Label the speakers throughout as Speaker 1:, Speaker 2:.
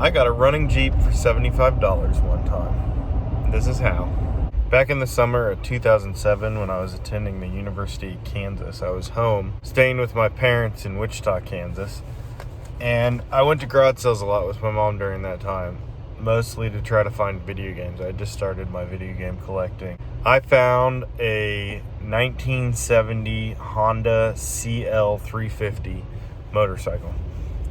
Speaker 1: I got a running Jeep for $75 one time. This is how. Back in the summer of 2007, when I was attending the University of Kansas, I was home staying with my parents in Wichita, Kansas. And I went to garage sales a lot with my mom during that time, mostly to try to find video games. I just started my video game collecting. I found a 1970 Honda CL350 motorcycle.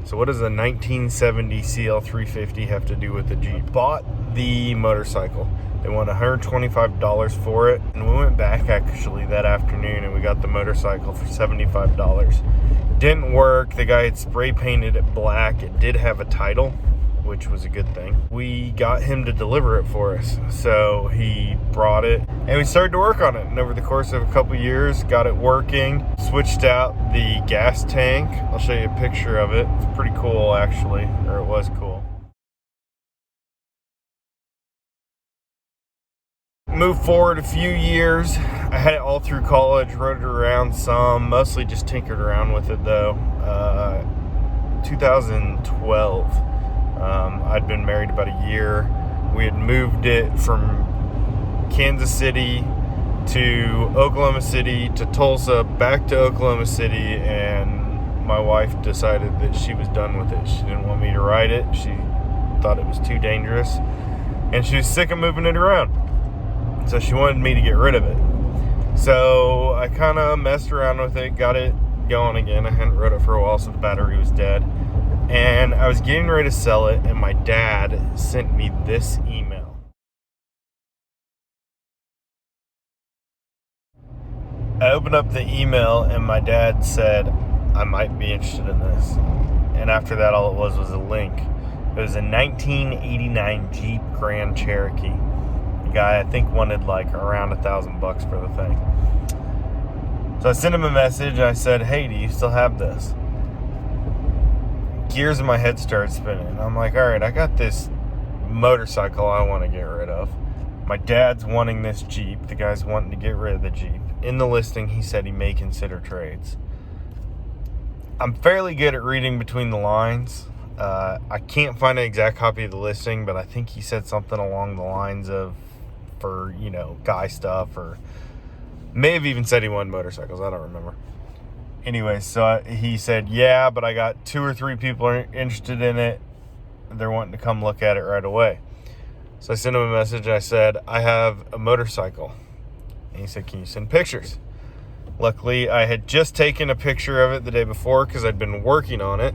Speaker 1: So what does a 1970 CL350 have to do with the Jeep? Bought the motorcycle. They wanted $125 for it, and we went back actually that afternoon and we got the motorcycle for $75. Didn't work. The guy had spray painted it black. It did have a title, which was a good thing. We got him to deliver it for us. So he brought it and we started to work on it. And over the course of a couple years, got it working, switched out the gas tank. I'll show you a picture of it. It's pretty cool actually, or it was cool. Moved forward a few years. I had it all through college, rode it around some, mostly just tinkered around with it though. 2012. I'd been married about a year. We had moved it from Kansas City to Oklahoma City to Tulsa, back to Oklahoma City, and my wife decided that she was done with it. She didn't want me to ride it. She thought it was too dangerous, and she was sick of moving it around. So she wanted me to get rid of it. So I kind of messed around with it, got it going again. I hadn't rode it for a while, so the battery was dead. And I was getting ready to sell it, and my dad sent me this email. I opened up the email, and my dad said, I might be interested in this. And after that, all it was a link. It was a 1989 Jeep Grand Cherokee. The guy, I think, wanted like around $1,000 for the thing. So I sent him a message, and I said, hey, do you still have this? Gears in my head started spinning. I'm like, all right, I got this motorcycle I want to get rid of. My dad's wanting this Jeep. The guy's wanting to get rid of the Jeep. In the listing, he said he may consider trades. I'm fairly good at reading between the lines. I can't find an exact copy of the listing, but I think he said something along the lines of, for, guy stuff, or may have even said he wanted motorcycles. I don't remember. Anyway, so he said, yeah, but I got 2 or 3 people are interested in it. They're wanting to come look at it right away. So I sent him a message. I said, I have a motorcycle. And he said, can you send pictures? Luckily, I had just taken a picture of it the day before because I'd been working on it,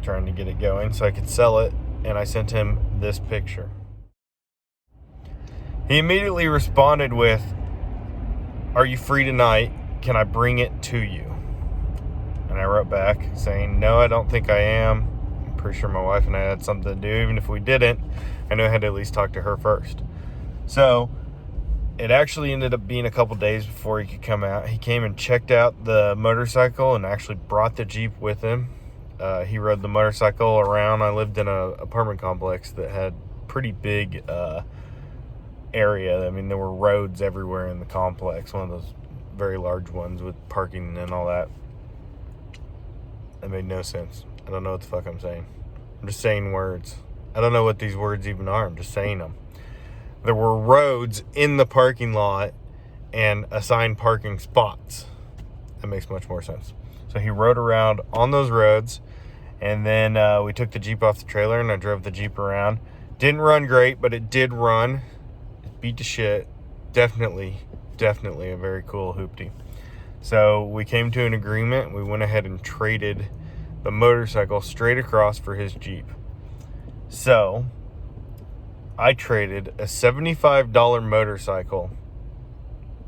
Speaker 1: trying to get it going so I could sell it. And I sent him this picture. He immediately responded with, are you free tonight? Can I bring it to you? And I wrote back saying, no, I don't think I am. I'm pretty sure my wife and I had something to do. Even if we didn't, I knew I had to at least talk to her first. So it actually ended up being a couple days before he could come out. He came and checked out the motorcycle and actually brought the Jeep with him. He rode the motorcycle around. I lived in an apartment complex that had pretty big area. I mean, there were roads everywhere in the complex, one of those very large ones with parking and all that. That made no sense. I don't know what the fuck I'm saying. I'm just saying words. I don't know what these words even are. I'm just saying them. There were roads in the parking lot and assigned parking spots. That makes much more sense. So he rode around on those roads, and then we took the Jeep off the trailer, and I drove the Jeep around. Didn't run great, but it did run. It beat to shit. Definitely a very cool hoopty. So we came to an agreement. We went ahead and traded the motorcycle straight across for his Jeep. So I traded a $75 motorcycle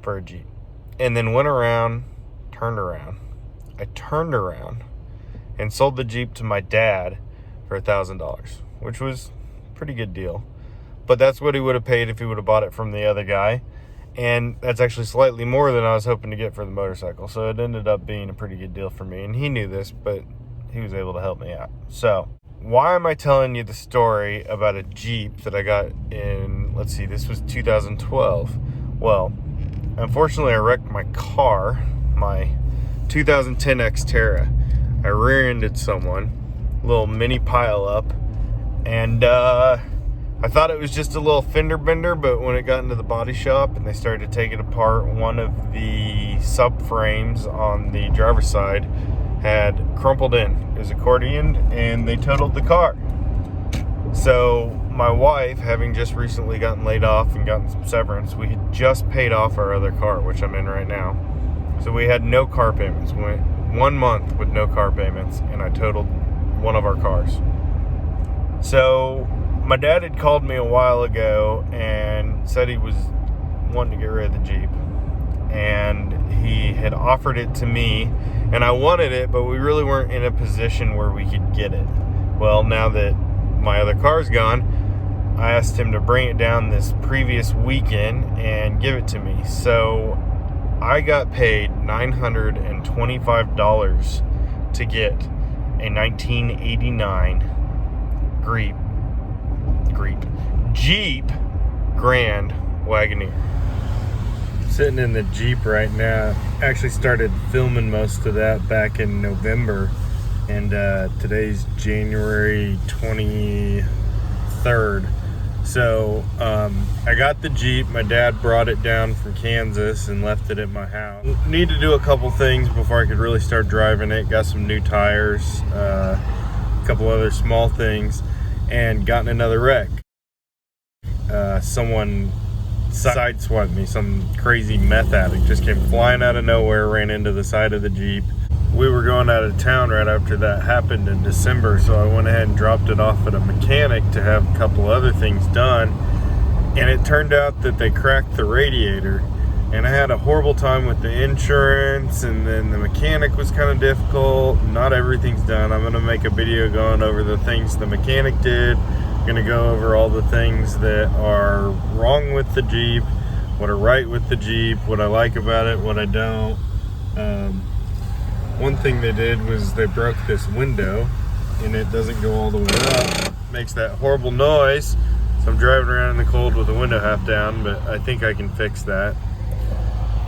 Speaker 1: for a Jeep, and then went around, turned around. I turned around and sold the Jeep to my dad for $1,000, which was a pretty good deal. But that's what he would have paid if he would have bought it from the other guy. And that's actually slightly more than I was hoping to get for the motorcycle. So it ended up being a pretty good deal for me. And he knew this, but he was able to help me out. So why am I telling you the story about a Jeep that I got in, let's see, this was 2012. Well, unfortunately, I wrecked my car, my 2010 Xterra. I rear-ended someone, a little mini pile-up, And I thought it was just a little fender bender, but when it got into the body shop and they started taking apart, one of the subframes on the driver's side had crumpled in. It was accordioned, and they totaled the car. So my wife, having just recently gotten laid off and gotten some severance, we had just paid off our other car, which I'm in right now. So we had no car payments. We went 1 month with no car payments, and I totaled one of our cars. So my dad had called me a while ago and said he was wanting to get rid of the Jeep. And he had offered it to me, and I wanted it, but we really weren't in a position where we could get it. Well, now that my other car's gone, I asked him to bring it down this previous weekend and give it to me. So I got paid $925 to get a 1989 Jeep Grand Wagoneer. Sitting in the Jeep right now. Actually started filming most of that back in November, and today's January 23rd. So I got the Jeep. My dad brought it down from Kansas and left it at my house. Need to do a couple things before I could really start driving it. Got some new tires, a couple other small things, and gotten another wreck. Someone sideswiped me. Some crazy meth addict just came flying out of nowhere, ran into the side of the Jeep. We were going out of town right after that happened in December, so I went ahead and dropped it off at a mechanic to have a couple other things done. And it turned out that they cracked the radiator, and I had a horrible time with the insurance, and then the mechanic was kind of difficult. Not everything's done. I'm going to make a video going over the things the mechanic did. I'm going to go over all the things that are wrong with the Jeep, what are right with the Jeep, what I like about it, what I don't. One thing they did was they broke this window, and it doesn't go all the way up. It makes that horrible noise. So I'm driving around in the cold with the window half down, but I think I can fix that.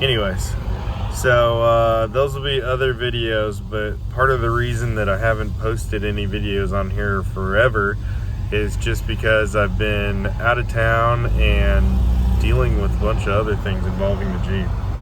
Speaker 1: Anyways, so those will be other videos, but part of the reason that I haven't posted any videos on here forever is just because I've been out of town and dealing with a bunch of other things involving the Jeep.